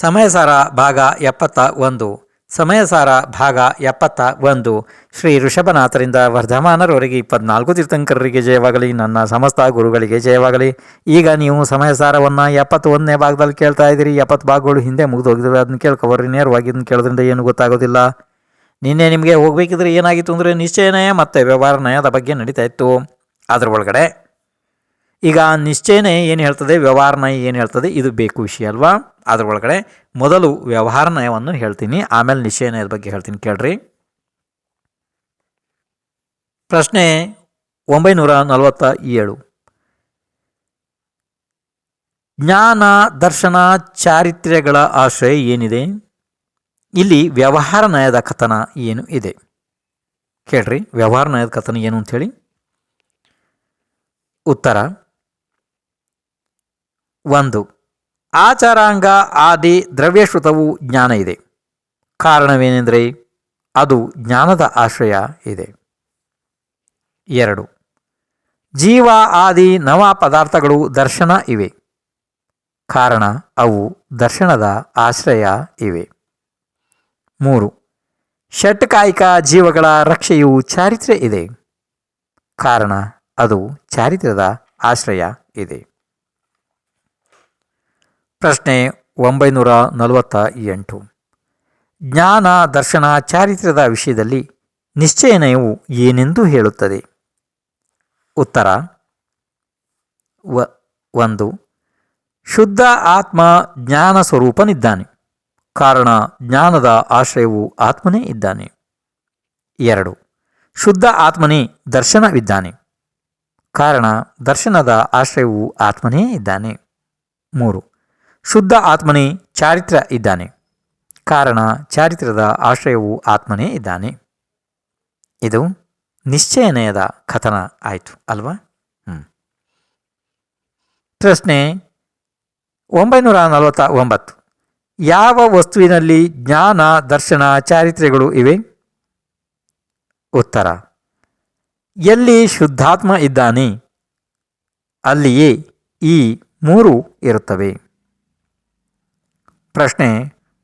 ಸಮಯಸಾರ ಭಾಗ 71 ಸಮಯಸಾರ ಭಾಗ 71 ಶ್ರೀ ಋಷಭನಾಥರಿಂದ ವರ್ಧಮಾನರವರಿಗೆ 24 ತೀರ್ಥಂಕರರಿಗೆ ಜಯವಾಗಲಿ. ನನ್ನ ಸಮಸ್ತ ಗುರುಗಳಿಗೆ ಜಯವಾಗಲಿ. ಈಗ ನೀವು ಸಮಯಸಾರವನ್ನು 71ನೇ ಭಾಗದಲ್ಲಿ ಕೇಳ್ತಾ ಇದ್ದೀರಿ. 70 ಭಾಗಗಳು ಹಿಂದೆ ಮುಗಿದೋಗಿದ್ದಾವೆ. ಅದನ್ನ ಕೇಳ್ಕೊಬರ್ರಿ. ನೇರವಾಗಿ ಇದನ್ನು ಕೇಳೋದ್ರಿಂದ ಏನು ಗೊತ್ತಾಗೋದಿಲ್ಲ. ನಿನ್ನೆ ನಿಮಗೆ ಹೋಗಬೇಕಿದ್ರೆ ಏನಾಗಿತ್ತು ಅಂದರೆ ನಿಶ್ಚಯ ನಯ ಮತ್ತು ವ್ಯವಹಾರ ನಯದ ಬಗ್ಗೆ ನಡೀತಾ ಇತ್ತು. ಅದರ ಒಳಗಡೆ ಈಗ ನಿಶ್ಚಯ ನಯ ಏನು ಹೇಳ್ತದೆ, ವ್ಯವಹಾರ ನಯ ಏನು ಹೇಳ್ತದೆ, ಇದು ಬೇಕು ವಿಷಯ ಅಲ್ವಾ. ಅದ್ರ ಒಳಗಡೆ ಮೊದಲು ವ್ಯವಹಾರ ನಯವನ್ನು ಹೇಳ್ತೀನಿ, ಆಮೇಲೆ ನಿಶ್ಚಯ ನಯದ ಬಗ್ಗೆ ಹೇಳ್ತೀನಿ. ಕೇಳ್ರಿ. ಪ್ರಶ್ನೆ 947. ಜ್ಞಾನ ದರ್ಶನ ಚಾರಿತ್ರ್ಯಗಳ ಆಶ್ರಯ ಏನಿದೆ? ಇಲ್ಲಿ ವ್ಯವಹಾರ ನಯದ ಕಥನ ಏನು ಇದೆ ಕೇಳ್ರಿ. ವ್ಯವಹಾರ ನಯದ ಕಥನ ಏನು ಅಂಥೇಳಿ. ಉತ್ತರ 1. ಆಚಾರಾಂಗ ಆದಿ ದ್ರವ್ಯಶ್ರುತವು ಜ್ಞಾನ ಇದೆ. ಕಾರಣವೇನೆಂದರೆ ಅದು ಜ್ಞಾನದ ಆಶ್ರಯ ಇದೆ. 2. ಜೀವ ಆದಿ ನವ ಪದಾರ್ಥಗಳು ದರ್ಶನ ಇವೆ. ಕಾರಣ ಅವು ದರ್ಶನದ ಆಶ್ರಯ ಇವೆ. 3. ಷಟ್ಕಾಯಿಕ ಜೀವಗಳ ರಕ್ಷೆಯು ಚಾರಿತ್ರ್ಯ ಇದೆ. ಕಾರಣ ಅದು ಚಾರಿತ್ರ್ಯದ ಆಶ್ರಯ ಇದೆ. ಪ್ರಶ್ನೆ 948. ಜ್ಞಾನ ದರ್ಶನ ಚಾರಿತ್ರ್ಯದ ವಿಷಯದಲ್ಲಿ ನಿಶ್ಚಯ ನಯವು ಏನೆಂದು ಹೇಳುತ್ತದೆ? ಉತ್ತರ 1. ಶುದ್ಧ ಆತ್ಮ ಜ್ಞಾನ ಸ್ವರೂಪನಿದ್ದಾನೆ. ಕಾರಣ ಜ್ಞಾನದ ಆಶ್ರಯವು ಆತ್ಮನೇ ಇದ್ದಾನೆ. 2. ಶುದ್ಧ ಆತ್ಮನೇ ದರ್ಶನವಿದ್ದಾನೆ. ಕಾರಣ ದರ್ಶನದ ಆಶ್ರಯವು ಆತ್ಮನೇ ಇದ್ದಾನೆ. 3. ಶುದ್ಧ ಆತ್ಮನೇ ಚಾರಿತ್ರ್ಯ ಇದ್ದಾನೆ. ಕಾರಣ ಚಾರಿತ್ರ್ಯದ ಆಶ್ರಯವು ಆತ್ಮನೇ ಇದ್ದಾನೆ. ಇದು ನಿಶ್ಚಯ ನಯದ ಕಥನ ಆಯಿತು ಅಲ್ವಾ. ಪ್ರಶ್ನೆ 949. ಯಾವ ವಸ್ತುವಿನಲ್ಲಿ ಜ್ಞಾನ ದರ್ಶನ ಚಾರಿತ್ರ್ಯಗಳು ಇವೆ? ಉತ್ತರ. ಎಲ್ಲಿ ಶುದ್ಧಾತ್ಮ ಇದ್ದಾನೆ ಅಲ್ಲಿಯೇ ಈ 3 ಇರುತ್ತವೆ. ಪ್ರಶ್ನೆ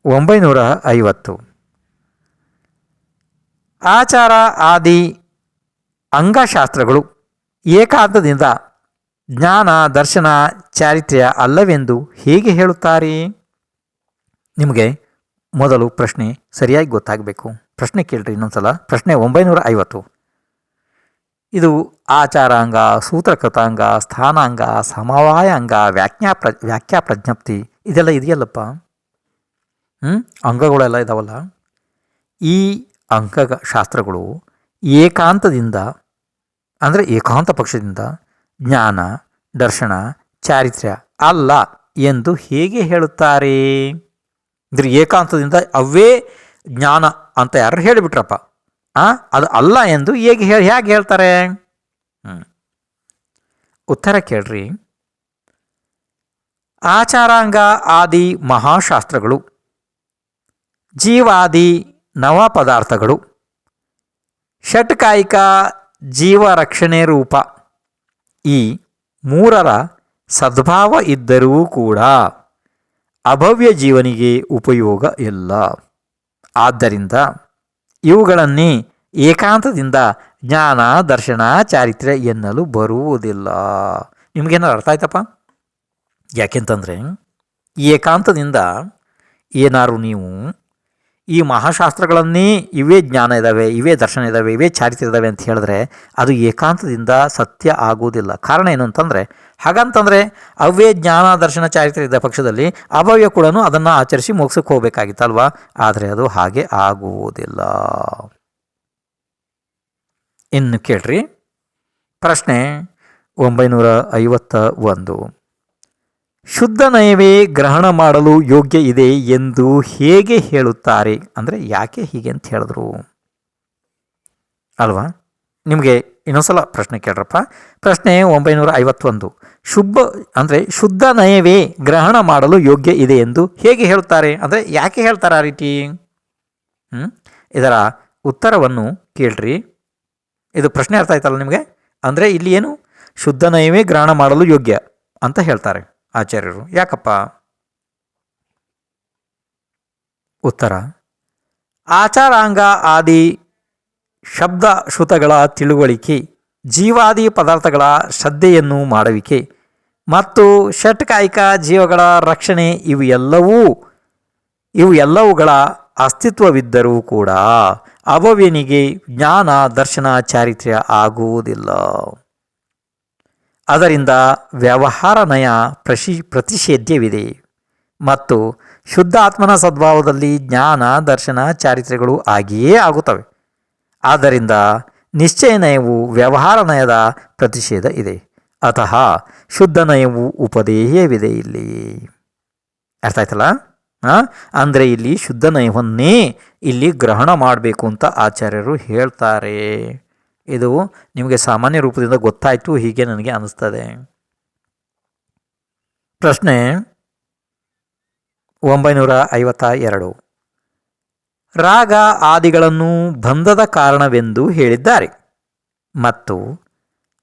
950. ಆಚಾರ ಆದಿ ಅಂಗಶಾಸ್ತ್ರಗಳು ಏಕಾಂತದಿಂದ ಜ್ಞಾನ ದರ್ಶನ ಚಾರಿತ್ರ್ಯ ಅಲ್ಲವೆಂದು ಹೇಗೆ ಹೇಳುತ್ತಾರೆ? ನಿಮಗೆ ಮೊದಲು ಪ್ರಶ್ನೆ ಸರಿಯಾಗಿ ಗೊತ್ತಾಗಬೇಕು. ಪ್ರಶ್ನೆ ಕೇಳ್ರಿ ಇನ್ನೊಂದ್ಸಲ. ಪ್ರಶ್ನೆ 950. ಇದು ಆಚಾರಾಂಗ, ಸೂತ್ರಕೃತಾಂಗ, ಸ್ಥಾನಾಂಗ, ಸಮವಾಯ ಅಂಗ, ವ್ಯಾಖ್ಯಾ ಪ್ರಜ್ಞಪ್ತಿ ಇದೆಲ್ಲ ಇದೆಯಲ್ಲಪ್ಪ. ಅಂಗಗಳೆಲ್ಲ ಇದಾವಲ್ಲ. ಈ ಶಾಸ್ತ್ರಗಳು ಏಕಾಂತದಿಂದ ಅಂದರೆ ಏಕಾಂತ ಪಕ್ಷದಿಂದ ಜ್ಞಾನ ದರ್ಶನ ಚಾರಿತ್ರ್ಯ ಅಲ್ಲ ಎಂದು ಹೇಗೆ ಹೇಳುತ್ತಾರೆ? ಅಂದರೆ ಏಕಾಂತದಿಂದ ಅವೇ ಜ್ಞಾನ ಅಂತ ಯಾರು ಹೇಳಿಬಿಟ್ರಪ್ಪ, ಅದು ಅಲ್ಲ ಎಂದು ಹೇಗೆ ಹೇಳ್ತಾರೆ? ಉತ್ತರ ಕೇಳ್ರಿ. ಆಚಾರಾಂಗ ಆದಿ ಮಹಾಶಾಸ್ತ್ರಗಳು, ಜೀವಾದಿ ನವ ಪದಾರ್ಥಗಳು, ಷಟ್ಕಾಯಿಕ ಜೀವರಕ್ಷಣೆ ರೂಪ ಈ 3ರ ಸದ್ಭಾವ ಇದ್ದರೂ ಕೂಡ ಅಭವ್ಯ ಜೀವನಿಗೆ ಉಪಯೋಗ ಇಲ್ಲ. ಆದ್ದರಿಂದ ಇವುಗಳನ್ನೇ ಏಕಾಂತದಿಂದ ಜ್ಞಾನ ದರ್ಶನ ಚಾರಿತ್ರ್ಯ ಎನ್ನಲು ಬರುವುದಿಲ್ಲ. ನಿಮಗೇನಾರು ಅರ್ಥ ಆಯ್ತಪ್ಪ? ಯಾಕೆಂತಂದರೆ ಏಕಾಂತದಿಂದ ಏನಾರು ನೀವು ಈ ಮಹಾಶಾಸ್ತ್ರಗಳನ್ನೇ ಇವೇ ಜ್ಞಾನ ಇದ್ದಾವೆ, ಇವೇ ದರ್ಶನ ಇದ್ದಾವೆ, ಇವೇ ಚಾರಿತ್ರ್ಯ ಇದ್ದಾವೆ ಅಂತ ಹೇಳಿದ್ರೆ ಅದು ಏಕಾಂತದಿಂದ ಸತ್ಯ ಆಗುವುದಿಲ್ಲ. ಕಾರಣ ಏನು ಅಂತಂದರೆ, ಹಾಗಂತಂದರೆ ಅವೇ ಜ್ಞಾನ ದರ್ಶನ ಚಾರಿತ್ರ್ಯ ಇದ್ದ ಪಕ್ಷದಲ್ಲಿ ಅಭವ್ಯ ಕೂಡ ಅದನ್ನು ಆಚರಿಸಿ ಮೋಕ್ಷಕ್ಕೆ ಹೋಗಬೇಕಾಗಿತ್ತಲ್ವ. ಆದರೆ ಅದು ಹಾಗೆ ಆಗುವುದಿಲ್ಲ. ಇನ್ನು ಕೇಳ್ರಿ. ಪ್ರಶ್ನೆ 951. ಶುದ್ಧ ನಯವೇ ಗ್ರಹಣ ಮಾಡಲು ಯೋಗ್ಯ ಇದೆ ಎಂದು ಹೇಗೆ ಹೇಳುತ್ತಾರೆ? ಅಂದರೆ ಯಾಕೆ ಹೀಗೆ ಅಂತ ಹೇಳಿದ್ರು ಅಲ್ವಾ. ನಿಮಗೆ ಇನ್ನೊಂದ್ಸಲ ಪ್ರಶ್ನೆ ಕೇಳ್ರಪ್ಪ. ಪ್ರಶ್ನೆ 951. ಶುದ್ಧ ನಯವೇ ಗ್ರಹಣ ಮಾಡಲು ಯೋಗ್ಯ ಇದೆ ಎಂದು ಹೇಗೆ ಹೇಳುತ್ತಾರೆ? ಅಂದರೆ ಯಾಕೆ ಹೇಳ್ತಾರೆ ಆ ರೀತಿ? ಇದರ ಉತ್ತರವನ್ನು ಕೇಳ್ರಿ. ಇದು ಪ್ರಶ್ನೆ ಅರ್ಥ ಆಯ್ತಲ್ಲ ನಿಮಗೆ? ಅಂದರೆ ಇಲ್ಲಿ ಏನು ಶುದ್ಧ ನಯವೇ ಗ್ರಹಣ ಮಾಡಲು ಯೋಗ್ಯ ಅಂತ ಹೇಳ್ತಾರೆ ಆಚಾರ್ಯರು. ಯಾಕಪ್ಪ? ಉತ್ತರ: ಆಚಾರಾಂಗ ಆದಿ ಶಬ್ದ ಶ್ರುತಗಳ ತಿಳುವಳಿಕೆ, ಜೀವಾದಿ ಪದಾರ್ಥಗಳ ಶ್ರದ್ಧೆಯನ್ನು ಮಾಡುವಿಕೆ ಮತ್ತು ಷಟ್ಕಾಯಿಕ ಜೀವಗಳ ರಕ್ಷಣೆ ಇವು ಎಲ್ಲವುಗಳ ಅಸ್ತಿತ್ವವಿದ್ದರೂ ಕೂಡ ಅಭವ್ಯನಿಗೆ ಜ್ಞಾನ ದರ್ಶನ ಚಾರಿತ್ರ್ಯ ಆಗುವುದಿಲ್ಲ. ಅದರಿಂದ ವ್ಯವಹಾರ ನಯ ಪ್ರತಿಷೇಧ್ಯವಿದೆ ಮತ್ತು ಶುದ್ಧಾತ್ಮನ ಸದ್ಭಾವದಲ್ಲಿ ಜ್ಞಾನ ದರ್ಶನ ಚಾರಿತ್ರ್ಯಗಳು ಆಗಿಯೇ ಆಗುತ್ತವೆ. ಆದ್ದರಿಂದ ನಿಶ್ಚಯ ನಯವು ವ್ಯವಹಾರ ನಯದ ಪ್ರತಿಷೇಧ ಇದೆ. ಅತಃ ಶುದ್ಧ ನಯವು ಉಪದೇಯವಿದೆ. ಇಲ್ಲಿ ಅರ್ಥ ಆಯ್ತಲ್ಲ? ಅಂದರೆ ಇಲ್ಲಿ ಶುದ್ಧ ನಯವನ್ನೇ ಇಲ್ಲಿ ಗ್ರಹಣ ಮಾಡಬೇಕು ಅಂತ ಆಚಾರ್ಯರು ಹೇಳ್ತಾರೆ. ಇದು ನಿಮಗೆ ಸಾಮಾನ್ಯ ರೂಪದಿಂದ ಗೊತ್ತಾಯಿತು ಹೀಗೆ ನನಗೆ ಅನಿಸ್ತದೆ. ಪ್ರಶ್ನೆ 952. ರಾಗ ಆದಿಗಳನ್ನು ಬಂಧದ ಕಾರಣವೆಂದು ಹೇಳಿದ್ದಾರೆ ಮತ್ತು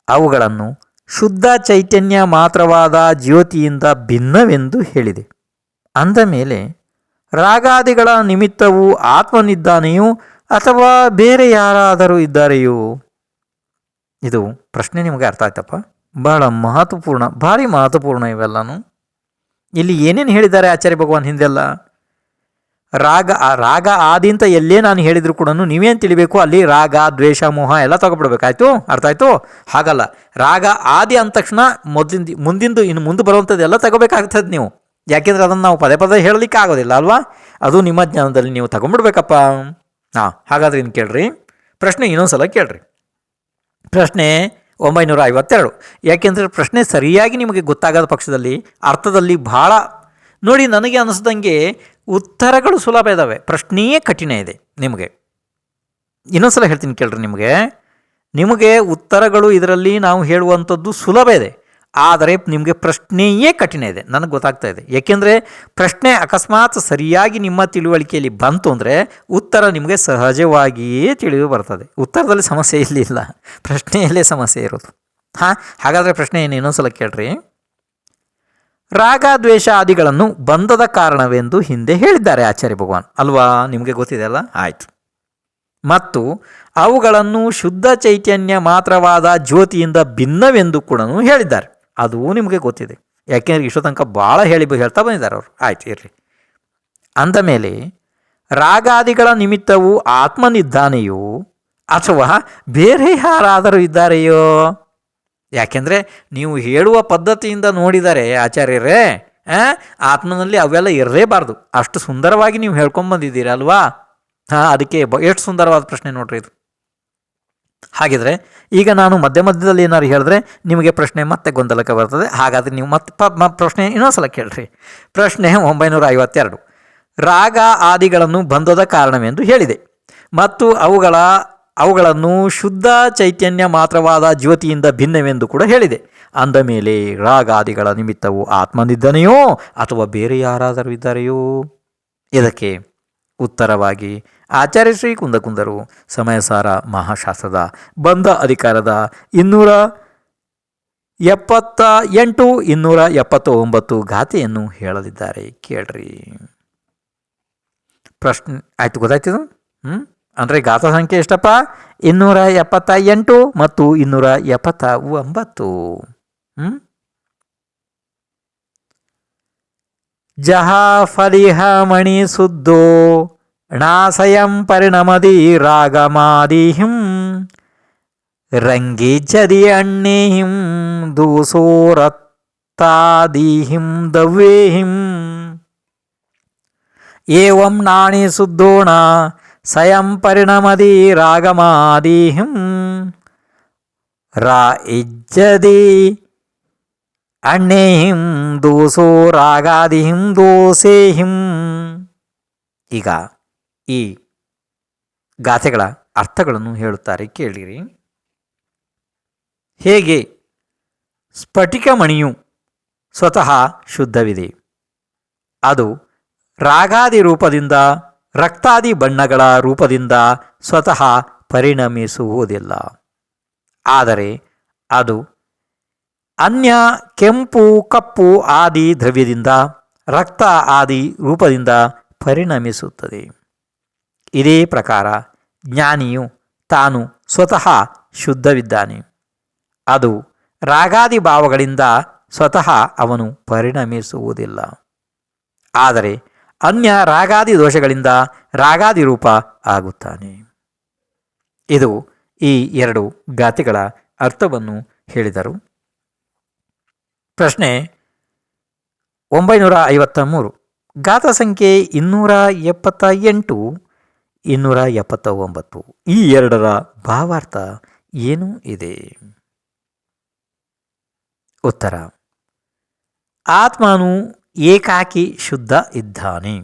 ಅವುಗಳನ್ನು ಶುದ್ಧ ಚೈತನ್ಯ ಮಾತ್ರವಾದ ಜ್ಯೋತಿಯಿಂದ ಭಿನ್ನವೆಂದು ಹೇಳಿದೆ. ಅಂದ ಮೇಲೆ ರಾಗಾದಿಗಳ ನಿಮಿತ್ತವು ಆತ್ಮನಿದ್ದಾನೆಯೋ ಅಥವಾ ಬೇರೆ ಯಾರಾದರೂ ಇದ್ದಾರೆಯೋ? ಇದು ಪ್ರಶ್ನೆ ನಿಮಗೆ ಅರ್ಥ ಆಯ್ತಪ್ಪ? ಭಾಳ ಮಹತ್ವಪೂರ್ಣ, ಭಾರಿ ಮಹತ್ವಪೂರ್ಣ ಇವೆಲ್ಲನೂ. ಇಲ್ಲಿ ಏನೇನು ಹೇಳಿದ್ದಾರೆ ಆಚಾರ್ಯ ಭಗವಾನ್ ಹಿಂದೆಲ್ಲ? ರಾಗ ಆದಿ ಅಂತ ಎಲ್ಲೇ ನಾನು ಹೇಳಿದ್ರು ಕೂಡ ನೀವೇನು ತಿಳಿಬೇಕು, ಅಲ್ಲಿ ರಾಗ ದ್ವೇಷ ಮೋಹ ಎಲ್ಲ ತಗೊಬಿಡ್ಬೇಕಾಯ್ತು. ಅರ್ಥ ಆಯಿತು? ಹಾಗಲ್ಲ, ರಾಗ ಆದಿ ಅಂದ ತಕ್ಷಣ ಮುಂದಿಂದು ಇನ್ನು ಮುಂದೆ ಬರುವಂಥದ್ದು ಎಲ್ಲ ತಗೋಬೇಕಾಗ್ತದೆ ನೀವು. ಯಾಕೆಂದರೆ ಅದನ್ನು ನಾವು ಪದೇ ಪದೇ ಹೇಳಲಿಕ್ಕೆ ಆಗೋದಿಲ್ಲ ಅಲ್ವಾ? ಅದು ನಿಮ್ಮ ಜ್ಞಾನದಲ್ಲಿ ನೀವು ತಗೊಂಡ್ಬಿಡ್ಬೇಕಪ್ಪ. ಹಾಗಾದ್ರೆ ಇನ್ನು ಕೇಳ್ರಿ, ಪ್ರಶ್ನೆ ಇನ್ನೊಂದ್ಸಲ ಕೇಳ್ರಿ. ಪ್ರಶ್ನೆ 952. ಯಾಕೆಂದರೆ ಪ್ರಶ್ನೆ ಸರಿಯಾಗಿ ನಿಮಗೆ ಗೊತ್ತಾಗದ ಪಕ್ಷದಲ್ಲಿ ಅರ್ಥದಲ್ಲಿ ಭಾಳ ನೋಡಿ, ನನಗೆ ಅನ್ನಿಸ್ದಂಗೆ ಉತ್ತರಗಳು ಸುಲಭ ಇದ್ದಾವೆ, ಪ್ರಶ್ನೆಯೇ ಕಠಿಣ ಇದೆ ನಿಮಗೆ. ಇನ್ನೊಂದ್ಸಲ ಹೇಳ್ತೀನಿ ಕೇಳ್ರಿ. ನಿಮಗೆ ಉತ್ತರಗಳು ಇದರಲ್ಲಿ ನಾವು ಹೇಳುವಂಥದ್ದು ಸುಲಭ ಇದೆ, ಆದರೆ ನಿಮಗೆ ಪ್ರಶ್ನೆಯೇ ಕಠಿಣ ಇದೆ. ನನಗೆ ಗೊತ್ತಾಗ್ತಾ ಇದೆ. ಏಕೆಂದರೆ ಪ್ರಶ್ನೆ ಅಕಸ್ಮಾತ್ ಸರಿಯಾಗಿ ನಿಮ್ಮ ತಿಳುವಳಿಕೆಯಲ್ಲಿ ಬಂತು ಅಂದರೆ ಉತ್ತರ ನಿಮಗೆ ಸಹಜವಾಗಿಯೇ ತಿಳಿದು ಬರ್ತದೆ. ಉತ್ತರದಲ್ಲಿ ಸಮಸ್ಯೆ ಇರಲಿಲ್ಲ, ಪ್ರಶ್ನೆಯಲ್ಲೇ ಸಮಸ್ಯೆ ಇರೋದು. ಹಾಗಾದರೆ ಪ್ರಶ್ನೆ ಏನು ಇನ್ನೊಂದ್ಸಲ ಕೇಳ್ರಿ. ರಾಗ ದ್ವೇಷ ಆದಿಗಳನ್ನು ಬಂಧದ ಕಾರಣವೆಂದು ಹಿಂದೆ ಹೇಳಿದ್ದಾರೆ ಆಚಾರ್ಯ ಭಗವಾನ್ ಅಲ್ವಾ? ನಿಮಗೆ ಗೊತ್ತಿದೆ ಅಲ್ಲ? ಆಯಿತು. ಮತ್ತು ಅವುಗಳನ್ನು ಶುದ್ಧ ಚೈತನ್ಯ ಮಾತ್ರವಾದ ಜ್ಯೋತಿಯಿಂದ ಭಿನ್ನವೆಂದು ಕೂಡ ಹೇಳಿದ್ದಾರೆ. ಅದು ನಿಮಗೆ ಗೊತ್ತಿದೆ, ಯಾಕೆಂದರೆ ಇಷ್ಟೋ ತನಕ ಭಾಳ ಹೇಳ್ತಾ ಬಂದಿದ್ದಾರೆ ಅವರು. ಆಯ್ತು, ಇರಲಿ. ಅಂದ ಮೇಲೆ ರಾಗಾದಿಗಳ ನಿಮಿತ್ತವು ಆತ್ಮನಿದ್ದಾನೆಯೋ ಅಥವಾ ಬೇರೆ ಯಾರಾದರೂ ಇದ್ದಾರೆಯೋ? ಯಾಕೆಂದರೆ ನೀವು ಹೇಳುವ ಪದ್ಧತಿಯಿಂದ ನೋಡಿದರೆ ಆಚಾರ್ಯರೇ, ಆತ್ಮನಲ್ಲಿ ಅವೆಲ್ಲ ಇರಲೇಬಾರ್ದು. ಅಷ್ಟು ಸುಂದರವಾಗಿ ನೀವು ಹೇಳ್ಕೊಂಬಂದಿದ್ದೀರಿ ಅಲ್ವಾ? ಅದಕ್ಕೆ ಎಷ್ಟು ಸುಂದರವಾದ ಪ್ರಶ್ನೆ ನೋಡ್ರಿ ಇದು. ಹಾಗಿದ್ರೆ ಈಗ ನಾನು ಮಧ್ಯದಲ್ಲಿ ಏನಾದ್ರು ಹೇಳಿದ್ರೆ ನಿಮಗೆ ಪ್ರಶ್ನೆ ಮತ್ತೆ ಗೊಂದಲಕ್ಕೆ ಬರ್ತದೆ. ಹಾಗಾದರೆ ನೀವು ಮತ್ತೆ ಪ್ರಶ್ನೆ ಇನ್ನೊಂದ್ಸಲ ಕೇಳ್ರಿ. ಪ್ರಶ್ನೆ 952. ರಾಗ ಆದಿಗಳನ್ನು ಬಂಧದ ಕಾರಣವೆಂದು ಹೇಳಿದೆ ಮತ್ತು ಅವುಗಳನ್ನು ಶುದ್ಧ ಚೈತನ್ಯ ಮಾತ್ರವಾದ ಜ್ಯೋತಿಯಿಂದ ಭಿನ್ನವೆಂದು ಕೂಡ ಹೇಳಿದೆ. ಅಂದ ಮೇಲೆ ರಾಗಾದಿಗಳ ನಿಮಿತ್ತವು ಆತ್ಮನಿದ್ದಾನೆಯೋ ಅಥವಾ ಬೇರೆ ಯಾರಾದರೂ ಇದ್ದಾರೆಯೋ? ಇದಕ್ಕೆ ಉತ್ತರವಾಗಿ ಆಚಾರ್ಯ ಶ್ರೀ ಕುಂದಕುಂದರು ಸಮಯಸಾರ ಮಹಾಶಾಸ್ತ್ರದ ಬಂಧ ಅಧಿಕಾರದ 278, 279 ಗಾಥೆಯನ್ನು ಹೇಳಲಿದ್ದಾರೆ. ಕೇಳ್ರಿ. ಪ್ರಶ್ನೆ ಆಯ್ತು, ಗೊತ್ತಾಯ್ತಿದು? ಅಂದರೆ ಗಾಥಾ ಸಂಖ್ಯೆ ಎಷ್ಟಪ್ಪ? 278 ಮತ್ತು 279. ಜಹಾ ಫಲಿಹ ಮಣಿ ಸುದ್ದೋ ಣಾಸಯಂ ಪರಿಣಮದಿ ರಾಗಮಾದಿಹಿಂ ರಂಗೀಜದಿ ಅಣ್ಣೇಹಿಂ ದೂಸೋರತ್ತಾದಿಹಿಂ ದವ್ಯೇಹಿಂ ಏವಂ ನಾಣಿ ಸುದ್ದೋಣ ಸಯಂ ಪರಿಣಮದಿ ರಾಗಮಾದಿಹಿಂ ರಾ ಇಜ್ಜದಿ ಅಣ್ಣೇಹಿಂ ದೋಸೋ ರಾಗಾದಿಹಿಂ ದೋಸೇಹಿಂ. ಈಗ ಈ ಗಾಥೆಗಳ ಅರ್ಥಗಳನ್ನು ಹೇಳುತ್ತಾರೆ, ಕೇಳಿರಿ. ಹೇಗೆ ಸ್ಫಟಿಕ ಮಣಿಯು ಸ್ವತಃ ಶುದ್ಧವಿದೆ, ಅದು ರಾಗಾದಿ ರೂಪದಿಂದ ರಕ್ತಾದಿ ಬಣ್ಣಗಳ ರೂಪದಿಂದ ಸ್ವತಃ ಪರಿಣಮಿಸುವುದಿಲ್ಲ. ಆದರೆ ಅದು ಅನ್ಯ ಕೆಂಪು ಕಪ್ಪು ಆದಿ ದ್ರವ್ಯದಿಂದ ರಕ್ತ ಆದಿ ರೂಪದಿಂದ ಪರಿಣಮಿಸುತ್ತದೆ. ಇದೇ ಪ್ರಕಾರ ಜ್ಞಾನಿಯು ತಾನು ಸ್ವತಃ ಶುದ್ಧವಿದ್ದಾನೆ. ಅದು ರಾಗಾದಿ ಭಾವಗಳಿಂದ ಸ್ವತಃ ಅವನು ಪರಿಣಮಿಸುವುದಿಲ್ಲ. ಆದರೆ ಅನ್ಯ ರಾಗಾದಿ ದೋಷಗಳಿಂದ ರಾಗಾದಿ ರೂಪ ಆಗುತ್ತಾನೆ. ಇದು ಈ ಎರಡು ಗಾಥೆಗಳ ಅರ್ಥವನ್ನು ಹೇಳಿದರು. ಪ್ರಶ್ನೆ 953. ಗಾಥಾ ಸಂಖ್ಯೆ 278, 279. ಈ ಎರಡರ ಭಾವಾರ್ಥ ಏನು ಇದೆ? ಉತ್ತರ: ಆತ್ಮನು ಏಕಾಕಿ ಶುದ್ಧ ಇದ್ದಾನೆ.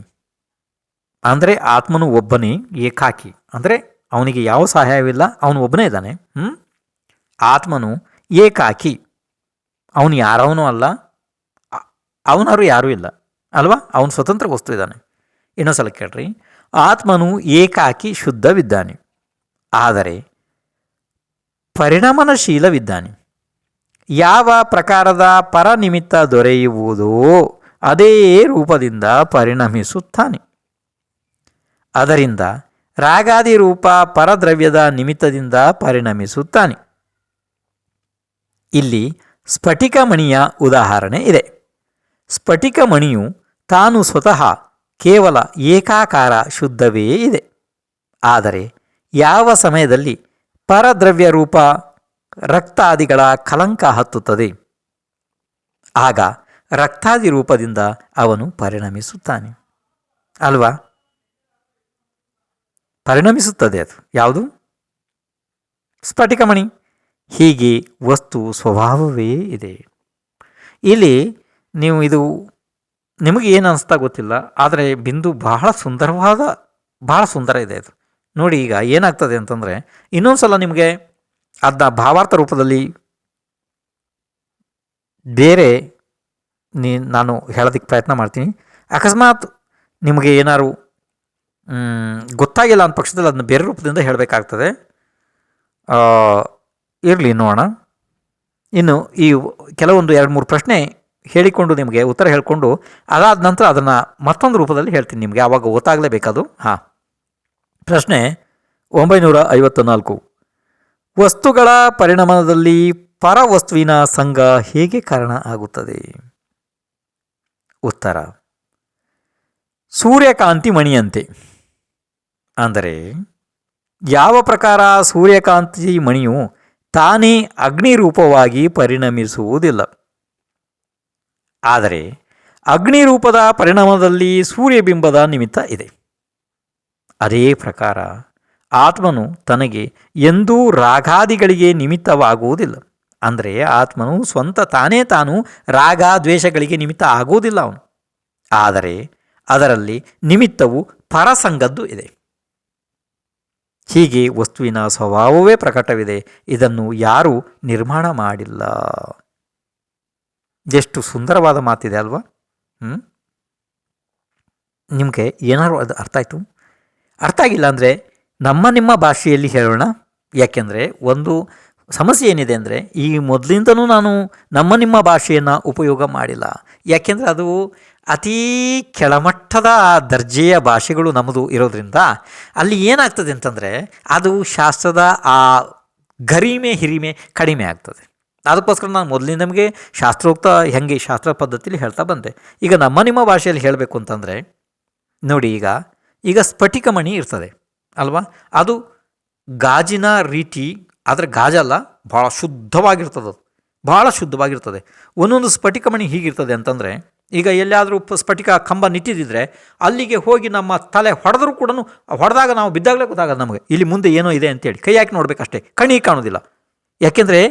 ಅಂದರೆ ಆತ್ಮನು ಒಬ್ಬನೇ ಏಕಾಕಿ, ಅಂದರೆ ಅವನಿಗೆ ಯಾವ ಸಹಾಯವಿಲ್ಲ, ಅವನು ಒಬ್ಬನೇ ಇದ್ದಾನೆ. ಆತ್ಮನು ಏಕಾಕಿ, ಅವನು ಯಾರವನೂ ಅಲ್ಲ, ಅವನಾರು ಯಾರೂ ಇಲ್ಲ ಅಲ್ವಾ, ಅವನು ಸ್ವತಂತ್ರ ವಸ್ತು ಇದ್ದಾನೆ. ಇನ್ನೊಂದ್ಸಲ ಕೇಳ್ರಿ. ಆತ್ಮನು ಏಕಾಕಿ ಶುದ್ಧವಿದ್ದಾನೆ, ಆದರೆ ಪರಿಣಮನಶೀಲವಿದ್ದಾನೆ. ಯಾವ ಪ್ರಕಾರದ ಪರನಿಮಿತ್ತ ದೊರೆಯುವುದೋ ಅದೇ ರೂಪದಿಂದ ಪರಿಣಮಿಸುತ್ತಾನೆ. ಅದರಿಂದ ರಾಗಾದಿ ರೂಪ ಪರದ್ರವ್ಯದ ನಿಮಿತ್ತದಿಂದ ಪರಿಣಮಿಸುತ್ತಾನೆ. ಇಲ್ಲಿ ಸ್ಫಟಿಕಮಣಿಯ ಉದಾಹರಣೆ ಇದೆ. ಸ್ಫಟಿಕಮಣಿಯು ತಾನು ಸ್ವತಃ ಕೇವಲ ಏಕಾಕಾರ ಶುದ್ಧವೇ ಇದೆ. ಆದರೆ ಯಾವ ಸಮಯದಲ್ಲಿ ಪರದ್ರವ್ಯ ರೂಪ ರಕ್ತಾದಿಗಳ ಕಲಂಕ ಹತ್ತುತ್ತದೆ, ಆಗ ರಕ್ತಾದಿ ರೂಪದಿಂದ ಅವನು ಪರಿಣಮಿಸುತ್ತಾನೆ ಅಲ್ವಾ? ಪರಿಣಮಿಸುತ್ತದೆ. ಅದು ಯಾವುದು? ಸ್ಫಟಿಕಮಣಿ. ಹೀಗೆ ವಸ್ತು ಸ್ವಭಾವವೇ ಇದೆ. ಇಲ್ಲಿ ನೀವು ಇದು ನಿಮಗೆ ಏನು ಅನಿಸ್ತಾ ಗೊತ್ತಿಲ್ಲ, ಆದರೆ ಬಿಂದು ಬಹಳ ಸುಂದರ ಇದೆ ಇದು. ನೋಡಿ, ಈಗ ಏನಾಗ್ತದೆ ಅಂತಂದರೆ, ಇನ್ನೊಂದು ಸಲ ನಿಮಗೆ ಅದನ್ನ ಭಾವಾರ್ಥ ರೂಪದಲ್ಲಿ ಬೇರೆ ನಾನು ಹೇಳೋದಕ್ಕೆ ಪ್ರಯತ್ನ ಮಾಡ್ತೀನಿ. ಅಕಸ್ಮಾತ್ ನಿಮಗೆ ಏನಾದ್ರು ಗೊತ್ತಾಗಿಲ್ಲ ಅಂದ ಪಕ್ಷದಲ್ಲಿ ಅದನ್ನ ಬೇರೆ ರೂಪದಿಂದ ಹೇಳಬೇಕಾಗ್ತದೆ. ಇರಲಿ, ನೋಡೋಣ. ಇನ್ನು ಈ ಕೆಲವೊಂದು 2-3 ಪ್ರಶ್ನೆ ಹೇಳಿಕೊಂಡು ನಿಮಗೆ ಉತ್ತರ ಹೇಳಿಕೊಂಡು ಅದಾದ ನಂತರ ಅದನ್ನು ಮತ್ತೊಂದು ರೂಪದಲ್ಲಿ ಹೇಳ್ತೀನಿ ನಿಮಗೆ, ಆವಾಗ ಗೊತ್ತಾಗಲೇಬೇಕದು. ಪ್ರಶ್ನೆ 954. ವಸ್ತುಗಳ ಪರಿಣಾಮದಲ್ಲಿ ಪರವಸ್ತುವಿನ ಸಂಘ ಹೇಗೆ ಕಾರಣ ಆಗುತ್ತದೆ? ಉತ್ತರ: ಸೂರ್ಯಕಾಂತಿ ಮಣಿಯಂತೆ. ಅಂದರೆ ಯಾವ ಪ್ರಕಾರ ಸೂರ್ಯಕಾಂತಿ ಮಣಿಯು ತಾನೇ ಅಗ್ನಿರೂಪವಾಗಿ ಪರಿಣಮಿಸುವುದಿಲ್ಲ, ಆದರೆ ಅಗ್ನಿರೂಪದ ಪರಿಣಾಮದಲ್ಲಿ ಸೂರ್ಯಬಿಂಬದ ನಿಮಿತ್ತ ಇದೆ. ಅದೇ ಪ್ರಕಾರ ಆತ್ಮನು ತನಗೆ ಎಂದೂ ರಾಗಾದಿಗಳಿಗೆ ನಿಮಿತ್ತವಾಗುವುದಿಲ್ಲ. ಅಂದರೆ ಆತ್ಮನು ಸ್ವಂತ ತಾನು ರಾಗ ದ್ವೇಷಗಳಿಗೆ ನಿಮಿತ್ತ ಆಗುವುದಿಲ್ಲ ಅವನು. ಆದರೆ ಅದರಲ್ಲಿ ನಿಮಿತ್ತವು ಪರಸಂಗದ್ದು ಇದೆ. ಹೀಗೆ ವಸ್ತುವಿನ ಸ್ವಭಾವವೇ ಪ್ರಕಟವಿದೆ. ಇದನ್ನು ಯಾರೂ ನಿರ್ಮಾಣ ಮಾಡಿಲ್ಲ. ಎಷ್ಟು ಸುಂದರವಾದ ಮಾತಿದೆ ಅಲ್ವಾ? ನಿಮಗೆ ಏನಾದ್ರು ಅದು ಅರ್ಥ ಆಯಿತು? ಅರ್ಥ ಆಗಿಲ್ಲ ಅಂದರೆ ನಿಮ್ಮ ಭಾಷೆಯಲ್ಲಿ ಹೇಳೋಣ. ಯಾಕೆಂದರೆ ಒಂದು ಸಮಸ್ಯೆ ಏನಿದೆ ಅಂದರೆ, ಈ ಮೊದಲಿಂದನೂ ನಾನು ನಿಮ್ಮ ಭಾಷೆಯನ್ನು ಉಪಯೋಗ ಮಾಡಿಲ್ಲ. ಯಾಕೆಂದರೆ ಅದು ಅತೀ ಕೆಳಮಟ್ಟದ ದರ್ಜೆಯ ಭಾಷೆಗಳು ನಮ್ಮದು ಇರೋದ್ರಿಂದ ಅಲ್ಲಿ ಏನಾಗ್ತದೆ ಅಂತಂದರೆ, ಅದು ಶಾಸ್ತ್ರದ ಆ ಗರಿಮೆ ಹಿರಿಮೆ ಕಡಿಮೆ ಆಗ್ತದೆ. ಅದಕ್ಕೋಸ್ಕರ ನಾನು ಮೊದಲಿಂದ ನಮಗೆ ಶಾಸ್ತ್ರೋಕ್ತ ಹೆಂಗೆ ಶಾಸ್ತ್ರ ಪದ್ಧತಿಯಲ್ಲಿ ಹೇಳ್ತಾ ಬಂದೆ. ಈಗ ನಿಮ್ಮ ಭಾಷೆಯಲ್ಲಿ ಹೇಳಬೇಕು ಅಂತಂದರೆ ನೋಡಿ, ಈಗ ಸ್ಫಟಿಕಮಣಿ ಇರ್ತದೆ ಅಲ್ವಾ, ಅದು ಗಾಜಿನ ರೀತಿ, ಆದರೆ ಗಾಜಲ್ಲ, ಭಾಳ ಶುದ್ಧವಾಗಿರ್ತದೆ. ಅದು ಭಾಳ ಶುದ್ಧವಾಗಿರ್ತದೆ. ಒಂದೊಂದು ಸ್ಫಟಿಕಮಣಿ ಹೀಗಿರ್ತದೆ ಅಂತಂದರೆ, ಈಗ ಎಲ್ಲಿಯಾದರೂ ಸ್ಫಟಿಕ ಕಂಬ ನಿಂತಿದ್ದರೆ ಅಲ್ಲಿಗೆ ಹೋಗಿ ನಮ್ಮ ತಲೆ ಹೊಡೆದ್ರೂ ಕೂಡ, ಹೊಡೆದಾಗ ನಾವು ಬಿದ್ದಾಗಲೇ ಗೊತ್ತಾಗದು ನಮಗೆ ಇಲ್ಲಿ ಮುಂದೆ ಏನೋ ಇದೆ ಅಂತೇಳಿ. ಕೈ ಹಾಕಿ ನೋಡಬೇಕಷ್ಟೇ, ಕಣ್ಣಿಗೆ ಕಾಣೋದಿಲ್ಲ. ಯಾಕೆಂದರೆ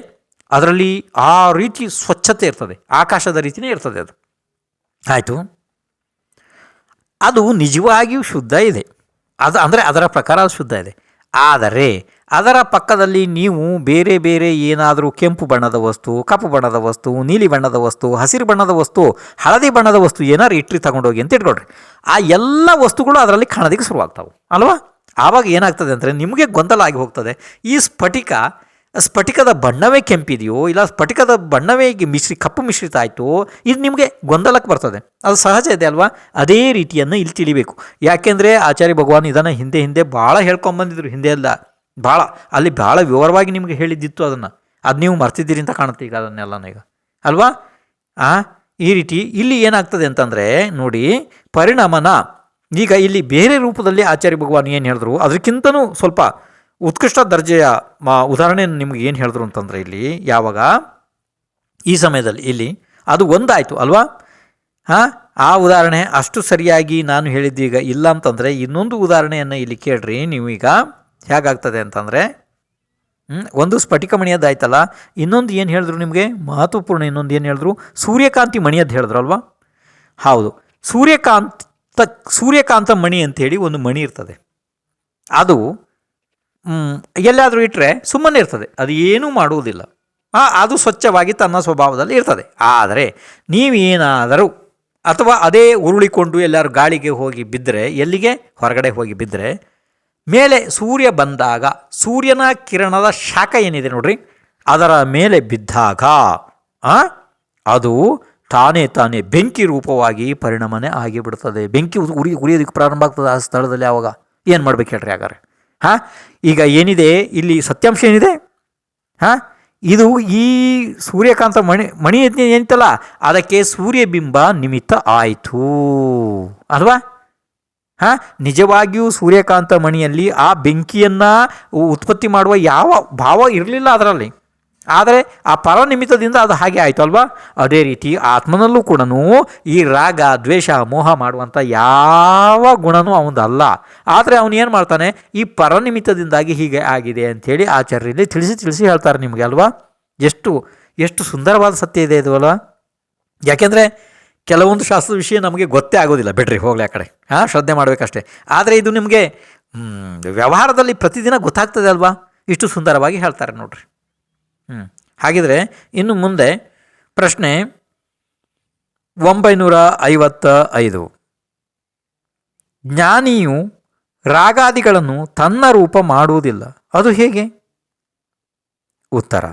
ಅದರಲ್ಲಿ ಆ ರೀತಿ ಸ್ವಚ್ಛತೆ ಇರ್ತದೆ, ಆಕಾಶದ ರೀತಿಯೇ ಇರ್ತದೆ ಅದು. ಆಯಿತು, ಅದು ನಿಜವಾಗಿಯೂ ಶುದ್ಧ ಇದೆ. ಅಂದರೆ ಅದರ ಪ್ರಕಾರ ಅದು ಶುದ್ಧ ಇದೆ. ಆದರೆ ಅದರ ಪಕ್ಕದಲ್ಲಿ ನೀವು ಬೇರೆ ಬೇರೆ ಏನಾದರೂ ಕೆಂಪು ಬಣ್ಣದ ವಸ್ತು, ಕಪ್ಪು ಬಣ್ಣದ ವಸ್ತು, ನೀಲಿ ಬಣ್ಣದ ವಸ್ತು, ಹಸಿರು ಬಣ್ಣದ ವಸ್ತು, ಹಳದಿ ಬಣ್ಣದ ವಸ್ತು ಏನಾರು ಇಟ್ಟರೆ ತಗೊಂಡೋಗಿ ಅಂತ ಇಟ್ಕೊಳ್ರಿ, ಆ ಎಲ್ಲ ವಸ್ತುಗಳು ಅದರಲ್ಲಿ ಕಾಣೋದಕ್ಕೆ ಶುರುವಾಗ್ತಾವೆ ಅಲ್ವಾ. ಆವಾಗ ಏನಾಗ್ತದೆ ಅಂದರೆ ನಿಮಗೆ ಗೊಂದಲ ಆಗಿ ಹೋಗ್ತದೆ. ಈ ಸ್ಫಟಿಕ ಸ್ಫಟಿಕದ ಬಣ್ಣವೇ ಕೆಂಪಿದೆಯೋ ಇಲ್ಲ ಸ್ಫಟಿಕದ ಬಣ್ಣವೇ ಕಪ್ಪು ಮಿಶ್ರಿತ ಆಯಿತು, ಇದು ನಿಮಗೆ ಗೊಂದಲಕ್ಕೆ ಬರ್ತದೆ. ಅದು ಸಹಜ ಇದೆ ಅಲ್ವಾ? ಅದೇ ರೀತಿಯನ್ನು ಇಲ್ಲಿ ತಿಳಿಬೇಕು. ಯಾಕೆಂದರೆ ಆಚಾರ್ಯ ಭಗವಾನ್ ಇದನ್ನು ಹಿಂದೆ ಭಾಳ ಹೇಳ್ಕೊಂಬಂದಿದ್ರು. ಹಿಂದೆ ಎಲ್ಲ ಭಾಳ ಅಲ್ಲಿ ಭಾಳ ವಿವರವಾಗಿ ನಿಮಗೆ ಹೇಳಿದ್ದಿತ್ತು. ಅದು ನೀವು ಮರ್ತಿದ್ದೀರಿ ಅಂತ ಕಾಣುತ್ತೆ ಈಗ ಅದನ್ನೆಲ್ಲನೂ ಈಗ ಅಲ್ವಾ? ಈ ರೀತಿ ಇಲ್ಲಿ ಏನಾಗ್ತದೆ ಅಂತಂದರೆ ನೋಡಿ, ಪರಿಣಾಮನ ಈಗ ಇಲ್ಲಿ ಬೇರೆ ರೂಪದಲ್ಲಿ ಆಚಾರ್ಯ ಭಗವಾನ್ ಏನು ಹೇಳಿದ್ರು ಅದಕ್ಕಿಂತನೂ ಸ್ವಲ್ಪ ಉತ್ಕೃಷ್ಟ ದರ್ಜೆಯ ಉದಾಹರಣೆಯನ್ನು ನಿಮ್ಗೆ ಏನು ಹೇಳಿದ್ರು ಅಂತಂದರೆ ಇಲ್ಲಿ ಯಾವಾಗ ಈ ಸಮಯದಲ್ಲಿ ಇಲ್ಲಿ ಅದು ಒಂದಾಯಿತು ಅಲ್ವಾ? ಆ ಉದಾಹರಣೆ ಅಷ್ಟು ಸರಿಯಾಗಿ ನಾನು ಹೇಳಿದ್ದೀಗ ಇಲ್ಲ ಅಂತಂದರೆ ಇನ್ನೊಂದು ಉದಾಹರಣೆಯನ್ನು ಇಲ್ಲಿ ಕೇಳ್ರಿ ನೀವೀಗ. ಹೇಗಾಗ್ತದೆ ಅಂತಂದರೆ ಒಂದು ಸ್ಫಟಿಕ ಮಣಿಯದ್ದಾಯ್ತಲ್ಲ, ಇನ್ನೊಂದು ಏನು ಹೇಳಿದ್ರು ನಿಮಗೆ ಮಹತ್ವಪೂರ್ಣ, ಇನ್ನೊಂದು ಏನು ಹೇಳಿದ್ರು ಸೂರ್ಯಕಾಂತಿ ಮಣಿಯದ್ದು ಹೇಳಿದ್ರು ಅಲ್ವಾ? ಹೌದು, ಸೂರ್ಯಕಾಂತ ಮಣಿ ಅಂಥೇಳಿ ಒಂದು ಮಣಿ ಇರ್ತದೆ. ಅದು ಎಲ್ಲಾದರೂ ಇಟ್ಟರೆ ಸುಮ್ಮನೆ ಇರ್ತದೆ, ಅದು ಏನೂ ಮಾಡುವುದಿಲ್ಲ. ಅದು ಸ್ವಚ್ಛವಾಗಿ ತನ್ನ ಸ್ವಭಾವದಲ್ಲಿ ಇರ್ತದೆ. ಆದರೆ ನೀವೇನಾದರೂ ಅಥವಾ ಅದೇ ಉರುಳಿಕೊಂಡು ಎಲ್ಲರೂ ಗಾಳಿಗೆ ಹೋಗಿ ಬಿದ್ದರೆ, ಎಲ್ಲಿಗೆ ಹೊರಗಡೆ ಹೋಗಿ ಬಿದ್ದರೆ, ಮೇಲೆ ಸೂರ್ಯ ಬಂದಾಗ ಸೂರ್ಯನ ಕಿರಣದ ಶಾಖ ಏನಿದೆ ನೋಡ್ರಿ, ಅದರ ಮೇಲೆ ಬಿದ್ದಾಗ ಅದು ತಾನೇ ಬೆಂಕಿ ರೂಪವಾಗಿ ಪರಿಣಾಮನೇ ಆಗಿಬಿಡ್ತದೆ. ಬೆಂಕಿ ಉರಿಯೋದಕ್ಕೆ ಪ್ರಾರಂಭ ಆಗ್ತದೆ ಆ ಸ್ಥಳದಲ್ಲಿ. ಆವಾಗ ಏನು ಮಾಡ್ಬೇಕು ಹೇಳ್ರಿ ಹಾಗಾದ್ರೆ? ಈಗ ಏನಿದೆ ಇಲ್ಲಿ ಸತ್ಯಾಂಶ ಏನಿದೆ, ಇದು ಈ ಸೂರ್ಯಕಾಂತ ಮಣಿ ಏನಿತ್ತಲ್ಲ ಅದಕ್ಕೆ ಸೂರ್ಯಬಿಂಬ ನಿಮಿತ್ತ ಆಯಿತು ಅಲ್ವಾ? ನಿಜವಾಗಿಯೂ ಸೂರ್ಯಕಾಂತ ಮಣಿಯಲ್ಲಿ ಆ ಬೆಂಕಿಯನ್ನು ಉತ್ಪತ್ತಿ ಮಾಡುವ ಯಾವ ಭಾವ ಇರಲಿಲ್ಲ ಅದರಲ್ಲಿ. ಆದರೆ ಆ ಪರನಿಮಿತ್ತದಿಂದ ಅದು ಹಾಗೆ ಆಯಿತು ಅಲ್ವಾ? ಅದೇ ರೀತಿ ಆತ್ಮನಲ್ಲೂ ಕೂಡ ಈ ರಾಗ ದ್ವೇಷ ಮೋಹ ಮಾಡುವಂಥ ಯಾವ ಗುಣನೂ ಅವನದಲ್ಲ. ಆದರೆ ಅವನು ಏನು ಮಾಡ್ತಾನೆ, ಈ ಪರನಿಮಿತ್ತದಿಂದಾಗಿ ಹೀಗೆ ಆಗಿದೆ ಅಂಥೇಳಿ ಆಚಾರ್ಯರಲ್ಲಿ ತಿಳಿಸಿ ಹೇಳ್ತಾರೆ ನಿಮಗೆ ಅಲ್ವಾ? ಎಷ್ಟು ಸುಂದರವಾದ ಸತ್ಯ ಇದೆ ಇದು ಅಲ್ವಾ? ಯಾಕೆಂದರೆ ಕೆಲವೊಂದು ಶಾಸ್ತ್ರದ ವಿಷಯ ನಮಗೆ ಗೊತ್ತೇ ಆಗೋದಿಲ್ಲ, ಬಿಡ್ರಿ ಹೋಗಲಿ ಆ ಕಡೆ, ಶ್ರದ್ಧೆ ಮಾಡಬೇಕಷ್ಟೇ. ಆದರೆ ಇದು ನಿಮಗೆ ವ್ಯವಹಾರದಲ್ಲಿ ಪ್ರತಿದಿನ ಗೊತ್ತಾಗ್ತದೆ ಅಲ್ವಾ? ಇಷ್ಟು ಸುಂದರವಾಗಿ ಹೇಳ್ತಾರೆ ನೋಡ್ರಿ. ಹಾಗಿದ್ರೆ ಇನ್ನು ಮುಂದೆ ಪ್ರಶ್ನೆ 955. ಜ್ಞಾನಿಯು ರಾಗಾದಿಗಳನ್ನು ತನ್ನ ರೂಪ ಮಾಡುವುದಿಲ್ಲ, ಅದು ಹೇಗೆ? ಉತ್ತರ: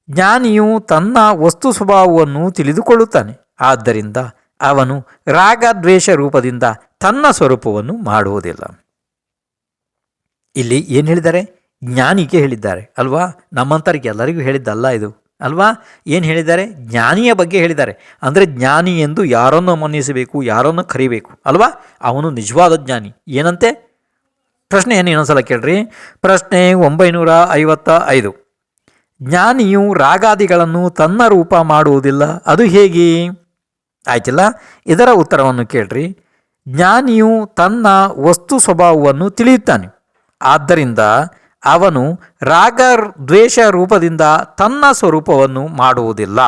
ಜ್ಞಾನಿಯು ತನ್ನ ವಸ್ತು ಸ್ವಭಾವವನ್ನು ತಿಳಿದುಕೊಳ್ಳುತ್ತಾನೆ. ಆದ್ದರಿಂದ ಅವನು ರಾಗದ್ವೇಷ ರೂಪದಿಂದ ತನ್ನ ಸ್ವರೂಪವನ್ನು ಮಾಡುವುದಿಲ್ಲ. ಇಲ್ಲಿ ಏನು ಹೇಳಿದ್ದಾರೆ? ಜ್ಞಾನಿಗೆ ಹೇಳಿದ್ದಾರೆ ಅಲ್ವಾ? ನಮ್ಮಂಥರಿಗೆ ಎಲ್ಲರಿಗೂ ಹೇಳಿದ್ದಲ್ಲ ಇದು ಅಲ್ವಾ? ಏನು ಹೇಳಿದ್ದಾರೆ? ಜ್ಞಾನಿಯ ಬಗ್ಗೆ ಹೇಳಿದ್ದಾರೆ. ಅಂದರೆ ಜ್ಞಾನಿ ಎಂದು ಯಾರನ್ನು ಮನ್ನಿಸಬೇಕು, ಯಾರನ್ನು ಕರಿಬೇಕು ಅಲ್ವಾ? ಅವನು ನಿಜವಾದ ಜ್ಞಾನಿ. ಏನಂತೆ ಪ್ರಶ್ನೆ ಏನು ಇನ್ನೊಂದ್ಸಲ ಕೇಳ್ರಿ. ಪ್ರಶ್ನೆ 955. ಜ್ಞಾನಿಯು ರಾಗಾದಿಗಳನ್ನು ತನ್ನ ರೂಪ ಮಾಡುವುದಿಲ್ಲ, ಅದು ಹೇಗೆ? ಆಯ್ತಿಲ್ಲ, ಇದರ ಉತ್ತರವನ್ನು ಕೇಳ್ರಿ. ಜ್ಞಾನಿಯು ತನ್ನ ವಸ್ತು ಸ್ವಭಾವವನ್ನು ತಿಳಿಯುತ್ತಾನೆ. ಆದ್ದರಿಂದ ಅವನು ರಾಗ ದ್ವೇಷ ರೂಪದಿಂದ ತನ್ನ ಸ್ವರೂಪವನ್ನು ಮಾಡುವುದಿಲ್ಲ.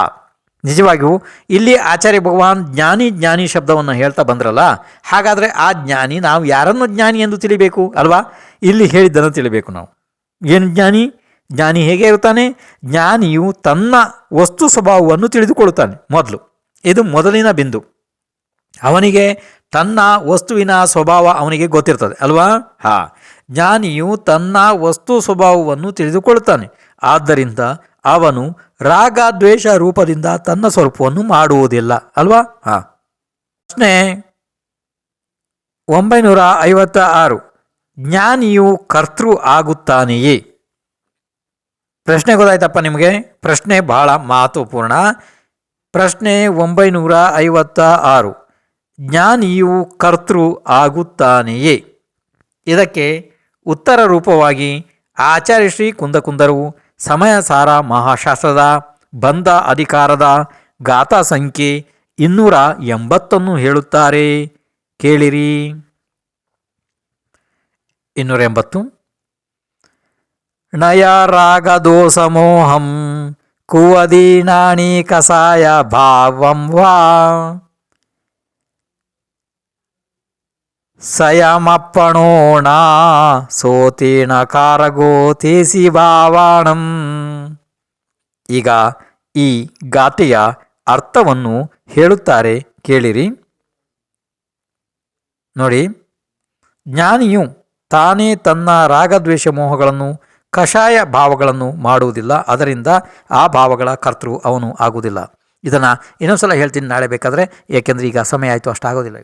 ನಿಜವಾಗಿಯೂ ಇಲ್ಲಿ ಆಚಾರ್ಯ ಭಗವಾನ್ ಜ್ಞಾನಿ ಶಬ್ದವನ್ನು ಹೇಳ್ತಾ ಬಂದ್ರಲ್ಲ, ಹಾಗಾದರೆ ಆ ಜ್ಞಾನಿ ನಾವು ಯಾರನ್ನು ಜ್ಞಾನಿ ಎಂದು ತಿಳಿಬೇಕು ಅಲ್ವಾ? ಇಲ್ಲಿ ಹೇಳಿದ್ದನ್ನು ತಿಳಿಬೇಕು ನಾವು. ಏನು ಜ್ಞಾನಿ ಹೇಗೆ ಇರುತ್ತಾನೆ? ಜ್ಞಾನಿಯು ತನ್ನ ವಸ್ತು ಸ್ವಭಾವವನ್ನು ತಿಳಿದುಕೊಳ್ಳುತ್ತಾನೆ ಮೊದಲು. ಇದು ಮೊದಲಿನ ಬಿಂದು. ಅವನಿಗೆ ತನ್ನ ವಸ್ತುವಿನ ಸ್ವಭಾವ ಅವನಿಗೆ ಗೊತ್ತಿರ್ತದೆ ಅಲ್ವಾ? ಜ್ಞಾನಿಯು ತನ್ನ ವಸ್ತು ಸ್ವಭಾವವನ್ನು ತಿಳಿದುಕೊಳ್ಳುತ್ತಾನೆ. ಆದ್ದರಿಂದ ಅವನು ರಾಗ ದ್ವೇಷ ರೂಪದಿಂದ ತನ್ನ ಸ್ವರೂಪವನ್ನು ಮಾಡುವುದಿಲ್ಲ ಅಲ್ವಾ? ಪ್ರಶ್ನೆ 956. ಜ್ಞಾನಿಯು ಕರ್ತೃ ಆಗುತ್ತಾನೆಯೇ? ಪ್ರಶ್ನೆ ಗೊತ್ತಾಯ್ತಪ್ಪ ನಿಮಗೆ? ಪ್ರಶ್ನೆ ಬಹಳ ಮಹತ್ವಪೂರ್ಣ. ಪ್ರಶ್ನೆ 956. ಜ್ಞಾನಿಯು ಕರ್ತೃ ಆಗುತ್ತಾನೆಯೇ? ಇದಕ್ಕೆ ಉತ್ತರ ರೂಪವಾಗಿ ಆಚಾರ್ಯ ಶ್ರೀ ಕುಂದಕುಂದರು ಸಮಯಸಾರ ಮಹಾಶಾಸ್ತ್ರದ ಬಂಧ ಅಧಿಕಾರದ ಗಾಥಾ ಸಂಖ್ಯೆ 280 ಹೇಳುತ್ತಾರೆ. ಕೇಳಿರಿ. 280. ನಯ ರಾಗ ದೋಷಮೋಹಂ ಕುವದೀನಾನಿ ಕಸಾಯ ಭಾವಂ ವಾ ಸಯಮಪ್ಪಣೋಣ ಸೋತೇನ ಕಾರಗೋ ತೇಸಿ ಭಾವಾಣಂ. ಈಗ ಈ ಗಾಥೆಯ ಅರ್ಥವನ್ನು ಹೇಳುತ್ತಾರೆ, ಕೇಳಿರಿ. ನೋಡಿ, ಜ್ಞಾನಿಯು ತಾನೇ ತನ್ನ ರಾಗದ್ವೇಷ ಮೋಹಗಳನ್ನು ಕಷಾಯ ಭಾವಗಳನ್ನು ಮಾಡುವುದಿಲ್ಲ, ಅದರಿಂದ ಆ ಭಾವಗಳ ಕರ್ತೃ ಅವನು ಆಗುವುದಿಲ್ಲ. ಇದನ್ನು ಇನ್ನೊಂದು ಸಲ ಹೇಳ್ತೀನಿ ನಾಳೆ ಬೇಕಾದರೆ, ಏಕೆಂದರೆ ಈಗ ಸಮಯ ಆಯಿತು, ಅಷ್ಟಾಗೋದಿಲ್ಲ.